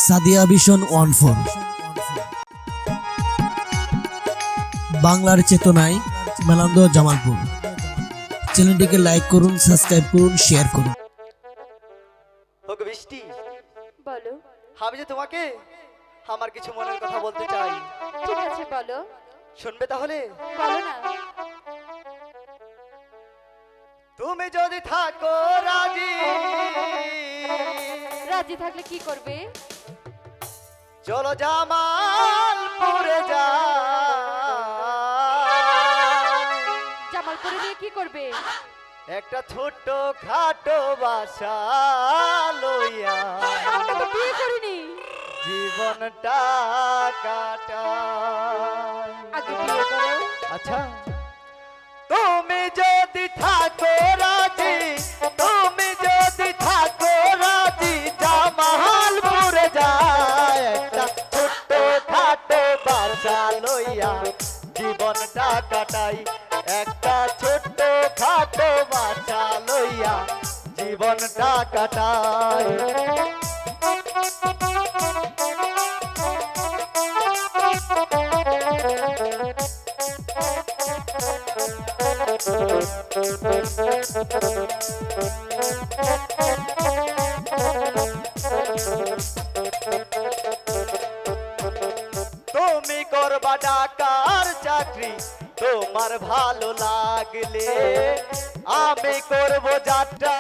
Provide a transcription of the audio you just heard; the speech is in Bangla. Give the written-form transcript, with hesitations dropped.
সাদিয়া ভিশন 14 বাংলার চেতনায় মেলান্দ জামালপুর। চ্যানেলটিকে লাইক করুন, সাবস্ক্রাইব করুন, শেয়ার করুন। ওকে বৃষ্টি, বলো। আমি যে তোমাকে আমার কিছু মনের কথা বলতে চাই। ঠিক আছে বলো। শুনবে তাহলে? বলো না। তুমি যদি থাকো রাজি, রাজি থাকলে কি করবে? চলো জামালপুরে যা। জামালপুরে গিয়ে কি করবে? একটা ছোট্ট খাটো বাসা লইয়া আমরা তো বিয়ে করিনি। জীবনটা কাটাই। আগে বিয়ে করো। আচ্ছা, তুমি যদি থাকো রাজি, তুমি যদি থাকো রাজি, জামালপুরে যায় একটা ছোট্ট খাটো বাসা লইয়া জীবনটা কাটাই। একটা ছোট্ট খাটো বাসা লইয়া জীবনটা কাটাই। তুমি করবা ডাকার চাকরি, তোমার ভালো লাগলে আমি করব যাত্রা।